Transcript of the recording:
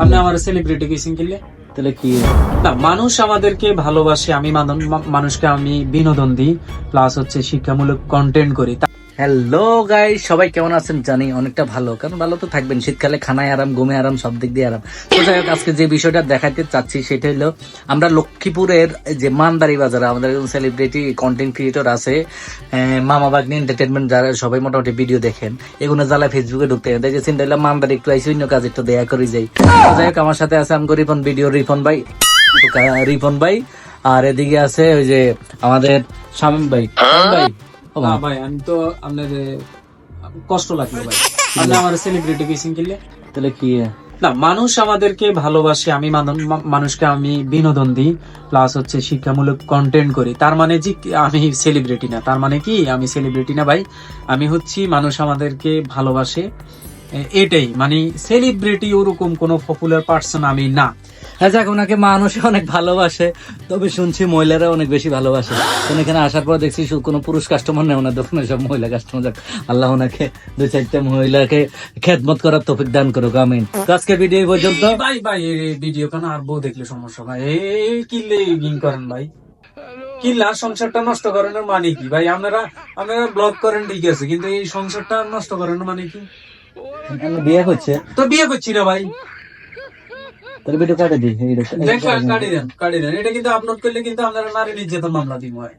আপনি আমার celebrity kissing কিনলে তাহলে কি না, মানুষ আমাদেরকে ভালোবাসে, আমি মানুষকে আমি বিনোদন দিই, প্লাস হচ্ছে শিক্ষামূলক কন্টেন্ট করি। হ্যালো গাইস, সবাই কেমন আছেন? জানি অনেকটা ভালো, কারণ ভালো তো থাকবেন। শীতকালে খানায় আরাম, ঘুমে আরাম, সব দিক দিয়ে আরাম। তো যাই হোক, আজকে যে বিষয়টা দেখাতে চাচ্ছি সেটা হলো আমরা লক্ষ্মীপুরের যে মানবাড়ি বাজারে আমাদের সেলিব্রিটি কন্টেন্ট ক্রিয়েটর আছে, মামা বাগনি এন্টারটেনমেন্ট, যারা সবাই মোটামুটি ভিডিও দেখেন, এগুলো জ্বালা ফেসবুকে ঢুকতে দেখে চিন্তা হলাম মানবাড়ি একটু আইসি অন্য কাজ একটু দেয়া করে যাই। তো যাই হোক, আমার সাথে আছে আমগো রিপন ভিডিও রিপন ভাই, আর এদিকে আছে ওই যে আমাদের শামীম ভাই। শামীম ভাই, ও না মা। ভাই, আমি তো আপনার কষ্ট লাগলো ভাই, আপনি আমার সেলিব্রিটি কিসিং কিনলে তাহলে কি না, মানুষ আমাদেরকে ভালোবাসে, আমি মানুষকে আমি বিনোদন দিই, প্লাস হচ্ছে শিক্ষামূলক কন্টেন্ট করি। তার মানে যে আমি সেলিব্রিটি না, তার মানে কি আমি সেলিব্রিটি না ভাই, আমি হচ্ছি মানুষ আমাদেরকে ভালোবাসে, এটাই মানে সেলিব্রিটি। ওরকম কোনো পপুলার পার্সন আমি না। হ্যাঁ, যাক, ওনাকে মানুষ অনেক ভালোবাসে, তবে শুনছি মহিলারা অনেক বেশি ভালোবাসে। তো এখানে আসার পর দেখছি কোনো পুরুষ কাস্টমার নেই ওনার দোকানে, সব মহিলা কাস্টমার। যাক, আল্লাহ ওনাকে দুই চারটা মহিলাকে খেদমত করার তৌফিক দান করুক, আমিন। তো আজকে ভিডিও এই পর্যন্ত। ভাই ভাই, ভিডিও কেন আর বউ দেখলে সমস্যা ভাই, এই কিনলে গিন করেন ভাই, কিনলে আর সংসারটা নষ্ট করানোর মানে কি ভাই? আপনারা আপনারা ব্লগ করেন ঠিক আছে, কিন্তু এই সংসারটা নষ্ট করানোর মানে কি? বিয়ে করছে তো বিয়ে করছি না ভাই, তাহলে ভিডিও কাটে দিই। কাটি দেন। এটা কিন্তু আপলোড করলে কিন্তু আপনারা নারী নির্যাতন মামলা দিব হয়।